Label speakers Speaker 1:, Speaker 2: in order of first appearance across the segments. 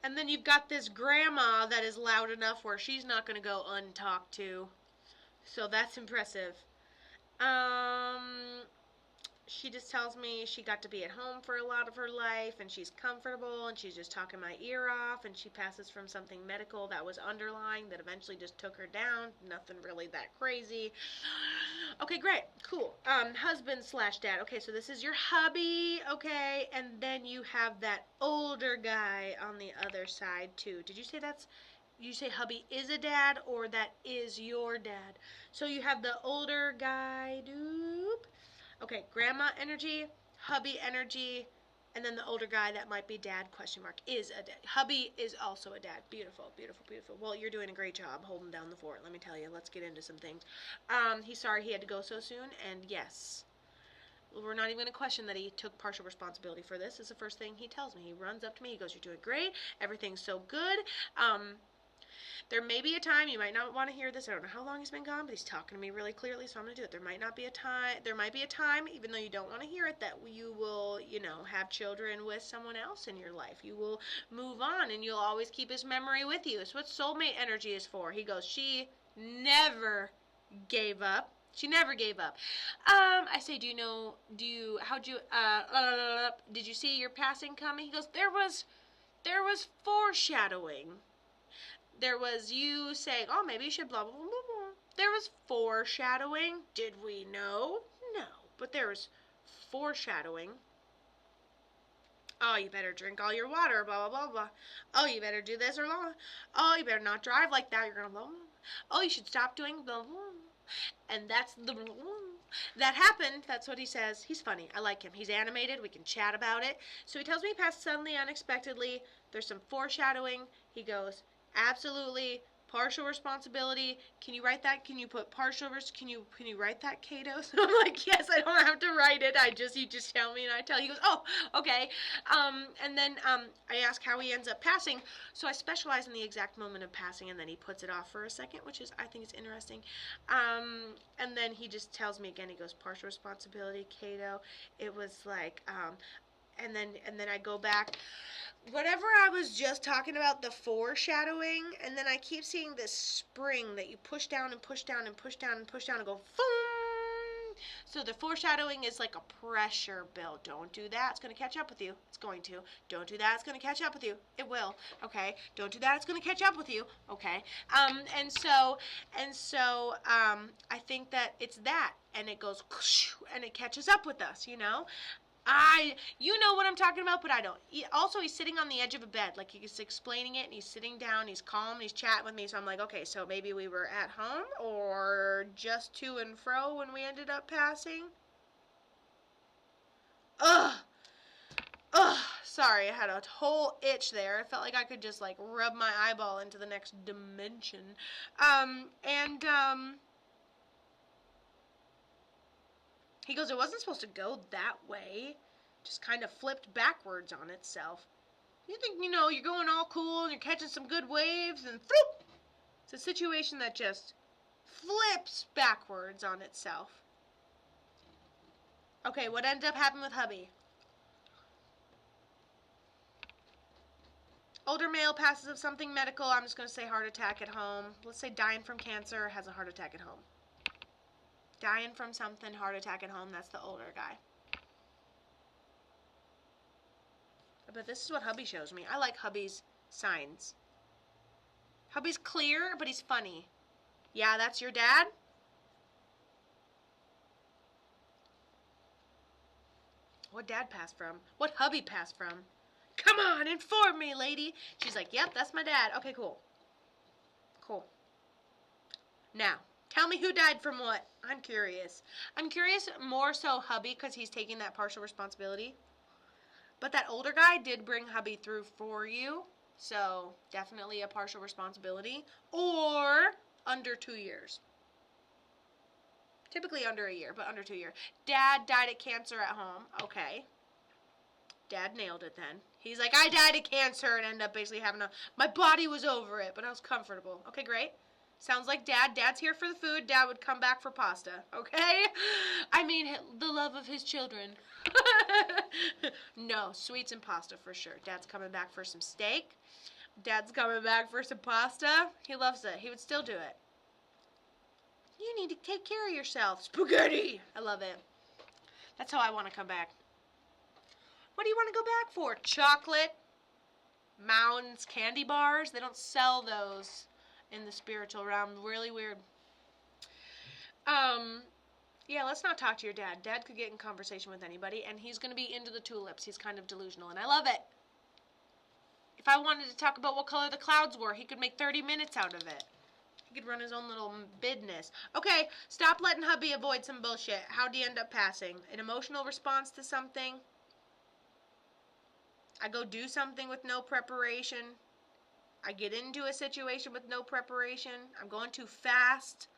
Speaker 1: And then you've got this grandma that is loud enough where she's not going to go untalked to. So that's impressive. Um, she just tells me she got to be at home for a lot of her life and she's comfortable and she's just talking my ear off and she passes from something medical that was underlying that eventually just took her down. Nothing really that crazy. Okay, great. Cool. Husband slash dad. Okay, so this is your hubby, okay? And then you have that older guy on the other side too. Did you say hubby is a dad or that is your dad? So you have the older guy, doop. Okay, grandma energy, hubby energy, and then the older guy that might be dad, question mark, is a dad. Hubby is also a dad. Beautiful, beautiful, beautiful. Well, you're doing a great job holding down the fort, let me tell you. Let's get into some things. He's sorry he had to go so soon, and yes, we're not even going to question that he took partial responsibility for this. It's the first thing he tells me. He runs up to me, he goes, you're doing great, everything's so good. There may be a time, you might not want to hear this, I don't know how long he's been gone, but he's talking to me really clearly, so I'm going to do it. There might be a time, even though you don't want to hear it, that you will, have children with someone else in your life. You will move on, and you'll always keep his memory with you. It's what soulmate energy is for. He goes, she never gave up. She never gave up. I say, did you see your passing coming? He goes, there was foreshadowing. There was you saying, oh, maybe you should blah, blah, blah, blah. There was foreshadowing. Did we know? No. But there was foreshadowing. Oh, you better drink all your water, blah, blah, blah, blah. Oh, you better do this or blah. Oh, you better not drive like that. You're going to blah, blah. Oh, you should stop doing blah, blah. And that's the blah, blah. That happened. That's what he says. He's funny. I like him. He's animated. We can chat about it. So he tells me he passed suddenly, unexpectedly. There's some foreshadowing. He goes, absolutely, partial responsibility. Can you write that? Can you put partial can you write that, Kato? So I'm like, yes, I don't have to write it. You just tell me and I tell you. He goes, oh, okay. And then I ask how he ends up passing. So I specialize in the exact moment of passing, and then he puts it off for a second, which is, I think, is interesting. And then he just tells me again. He goes, partial responsibility, Kato. It was like, and then I go back. Whatever I was just talking about, the foreshadowing, and then I keep seeing this spring that you push down and push down and push down and push down and go boom. So the foreshadowing is like a pressure build. Don't do that. It's going to catch up with you. It's going to. Don't do that. It's going to catch up with you. It will. Okay. Don't do that. It's going to catch up with you. Okay. And so I think that it's that, and it goes and it catches up with us. You know what I'm talking about, but I don't. Also, he's sitting on the edge of a bed, like he's explaining it, and he's sitting down, he's calm, and he's chatting with me, so I'm like, okay, so maybe we were at home, or just to and fro when we ended up passing? Ugh! Sorry, I had a whole itch there. I felt like I could just, rub my eyeball into the next dimension. He goes, it wasn't supposed to go that way. Just kind of flipped backwards on itself. You think, you're going all cool and you're catching some good waves and floop! It's a situation that just flips backwards on itself. Okay, what ended up happening with hubby? Older male passes of something medical. I'm just going to say heart attack at home. Let's say dying from cancer, has a heart attack at home. Dying from something, heart attack at home. That's the older guy. But this is what hubby shows me. I like hubby's signs. Hubby's clear, but he's funny. Yeah, that's your dad? What dad passed from? What hubby passed from? Come on, inform me, lady. She's like, yep, that's my dad. Okay, cool. Cool. Now, tell me who died from what. I'm curious. I'm curious more so hubby because he's taking that partial responsibility. But that older guy did bring hubby through for you. So definitely a partial responsibility. Or under 2 years. Typically under a year, but under 2 years. Dad died of cancer at home. Okay. Dad nailed it then. He's like, I died of cancer and ended up basically my body was over it, but I was comfortable. Okay, great. Sounds like Dad. Dad's here for the food. Dad would come back for pasta. Okay? I mean, the love of his children. No, sweets and pasta for sure. Dad's coming back for some steak. Dad's coming back for some pasta. He loves it. He would still do it. You need to take care of yourself. Spaghetti! I love it. That's how I want to come back. What do you want to go back for? Chocolate? Mounds? Candy bars? They don't sell those in the spiritual realm. Really weird. Yeah, let's not talk to your dad. Dad could get in conversation with anybody, and he's going to be into the tulips. He's kind of delusional, and I love it. If I wanted to talk about what color the clouds were, he could make 30 minutes out of it. He could run his own little business. Okay, stop letting hubby avoid some bullshit. How do you end up passing? An emotional response to something? I go do something with no preparation. I get into a situation with no preparation. I'm going too fast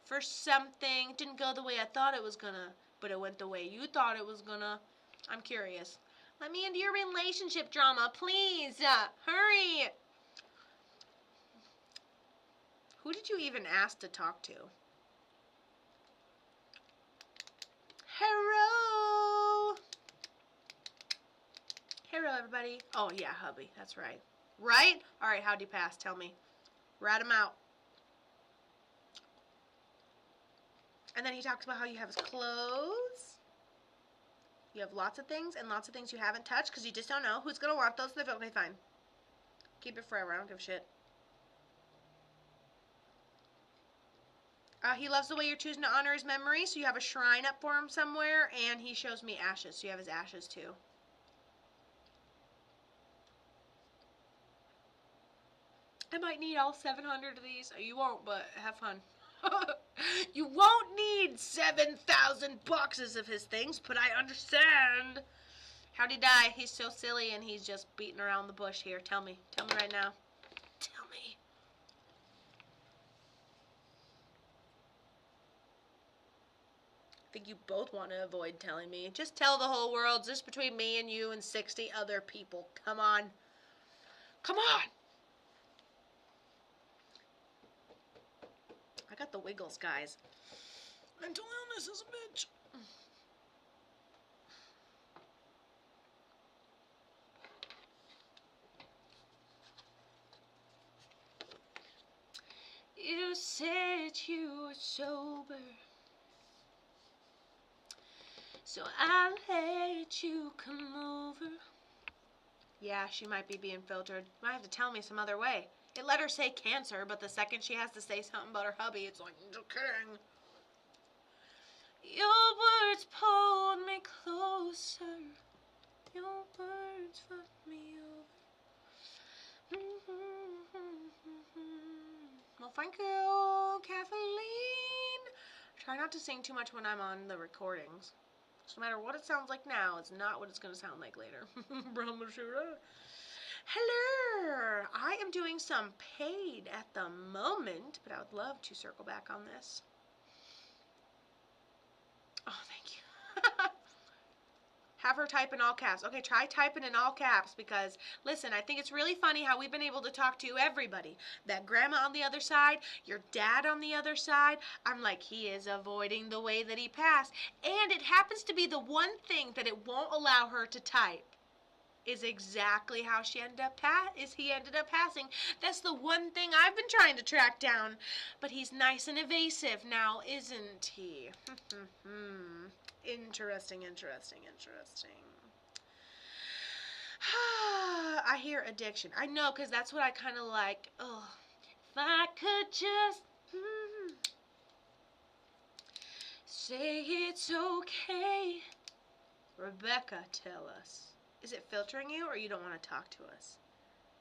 Speaker 1: for something. It didn't go the way I thought it was gonna, but it went the way you thought it was gonna. I'm curious. Let me into your relationship drama, please. Hurry. Who did you even ask to talk to? Hello. Hello, everybody. Oh, yeah, hubby. That's right. Right? All right, how'd you pass? Tell me. Rat him out. And then he talks about how you have his clothes. You have lots of things and lots of things you haven't touched because you just don't know who's going to want those. Okay, fine. Keep it forever. I don't give a shit. He loves the way you're choosing to honor his memory, so you have a shrine up for him somewhere, and he shows me ashes, so you have his ashes too. I might need all 700 of these. You won't, but have fun. You won't need 7,000 boxes of his things, but I understand. How'd he die? He's so silly, and he's just beating around the bush here. Tell me. Tell me right now. Tell me. I think you both want to avoid telling me. Just tell the whole world. Just between me and you and 60 other people. Come on. Come on. I got the wiggles, guys. Mental illness is a bitch. You said you were sober, so I let you come over. Yeah, she might be being filtered. Might have to tell me some other way. It let her say cancer, but the second she has to say something about her hubby, it's like, no kidding. Your words pulled me closer. Your words fucked me over. Well, thank you, Kathleen. Try not to sing too much when I'm on the recordings. No matter what it sounds like now, it's not what it's going to sound like later. Hello! I am doing some paid at the moment, but I would love to circle back on this. Oh, thank you. Have her type in all caps. Okay, try typing in all caps because, listen, I think it's really funny how we've been able to talk to everybody. That grandma on the other side, your dad on the other side. I'm like, he is avoiding the way that he passed. And it happens to be the one thing that it won't allow her to type. Is exactly how he ended up passing. That's the one thing I've been trying to track down. But he's nice and evasive now, isn't he? Interesting. I hear addiction. I know, because that's what I kind of like. Oh, if I could just say it's okay. Rebecca, tell us. Is it filtering you or you don't want to talk to us?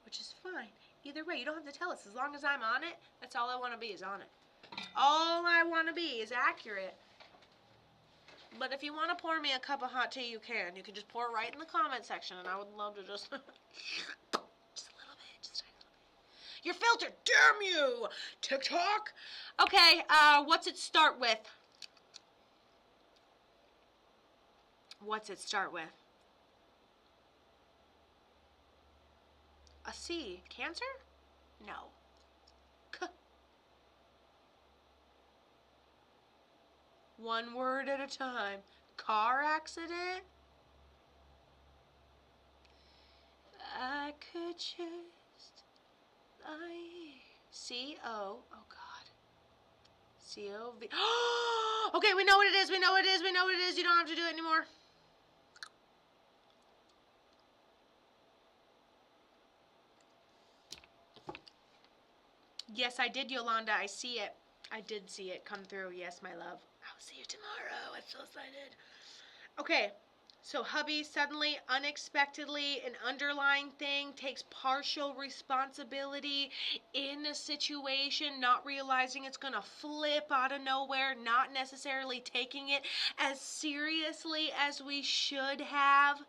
Speaker 1: Which is fine. Either way, you don't have to tell us. As long as I'm on it, that's all I want to be is on it. All I want to be is accurate. But if you want to pour me a cup of hot tea, you can. You can just pour it right in the comment section, and I would love to just... just a little bit. Just a little bit. You're filtered. Damn you! TikTok? Okay, what's it start with? What's it start with? A C. Cancer? No. K. One word at a time. Car accident? I could just C-O, oh God, C-O-V. Okay, we know what it is, we know what it is, we know what it is. You don't have to do it anymore. Yes, I did, Yolanda. I see it. I did see it come through. Yes, my love. I'll see you tomorrow. I'm so excited. Okay, so hubby suddenly, unexpectedly, an underlying thing, takes partial responsibility in a situation, not realizing it's going to flip out of nowhere, not necessarily taking it as seriously as we should have.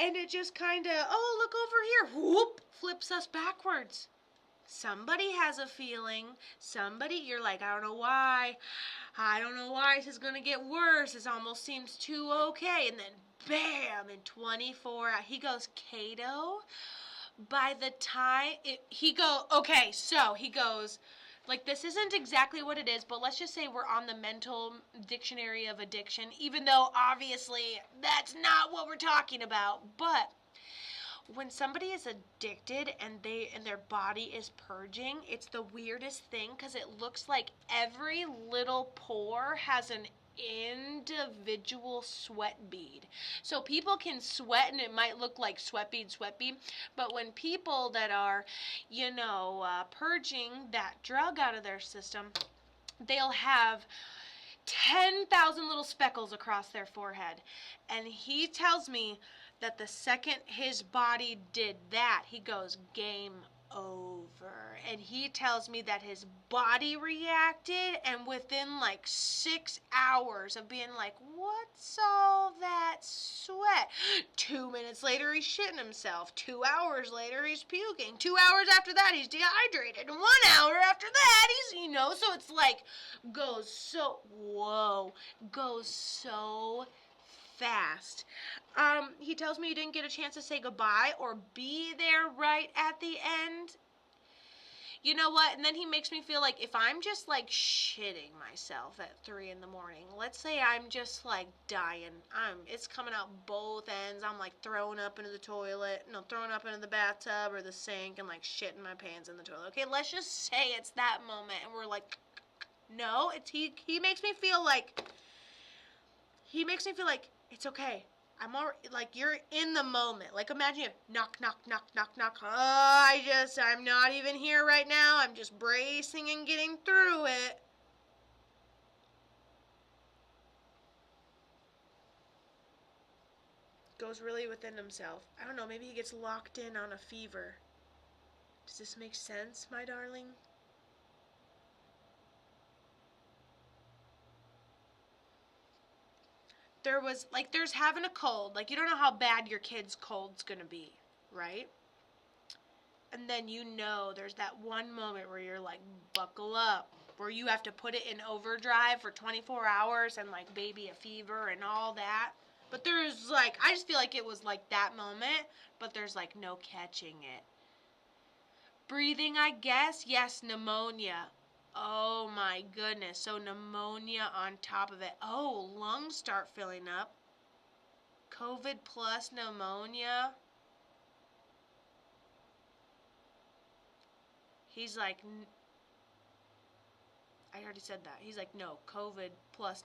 Speaker 1: And it just kind of, oh, look over here, whoop, flips us backwards. Somebody has a feeling, you're like, I don't know why this is going to get worse. This almost seems too okay. And then, bam, in 24 hours, he goes, Kato, by the time, he goes, like, this isn't exactly what it is, but let's just say we're on the mental dictionary of addiction, even though, obviously, that's not what we're talking about. But when somebody is addicted and their body is purging, it's the weirdest thing because it looks like every little pore has an individual sweat bead. So people can sweat and it might look like sweat bead, but when people that are, purging that drug out of their system, they'll have 10,000 little speckles across their forehead. And he tells me that the second his body did that, he goes, game over. And he tells me that his body reacted, and within like 6 hours of being like, what's all that sweat? 2 minutes later, he's shitting himself. 2 hours later, he's puking. 2 hours after that, he's dehydrated. And 1 hour after that, he's, so it's like, goes so fast. He tells me he didn't get a chance to say goodbye or be there right at the end. You know what? And then he makes me feel like if I'm just like shitting myself at 3 in the morning, let's say I'm just like dying. It's coming out both ends. I'm like throwing up into the toilet, throwing up into the bathtub or the sink and like shitting my pants in the toilet. Okay, let's just say it's that moment and we're like, no, he makes me feel like it's okay. I'm all like, you're in the moment. Like, imagine you knock, knock, knock, knock, knock. I'm not even here right now. I'm just bracing and getting through it. Goes really within himself. I don't know, maybe he gets locked in on a fever. Does this make sense, my darling? There's having a cold. Like, you don't know how bad your kid's cold's gonna be, right? And then there's that one moment where you're like, buckle up, where you have to put it in overdrive for 24 hours and like baby a fever and all that. But there's like, I just feel like it was like that moment, but there's like no catching it. Breathing, I guess. Yes, pneumonia. Oh my goodness. So pneumonia on top of it. Oh, lungs start filling up. COVID plus pneumonia. He's like, I already said that. He's like, no, COVID plus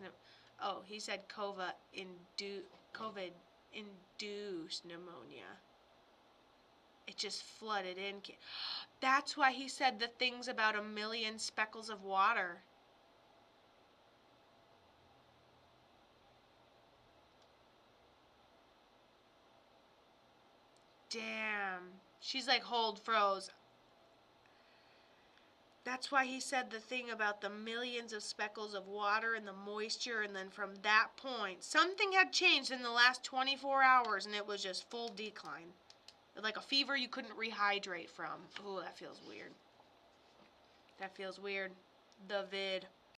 Speaker 1: he said COVID induced pneumonia. It just flooded in. That's why he said the things about 1,000,000 speckles of water. Damn. She's like, hold, froze. That's why he said the thing about the millions of speckles of water and the moisture, and then from that point, something had changed in the last 24 hours, and it was just full decline. Like a fever you couldn't rehydrate from. Ooh, that feels weird. The vid.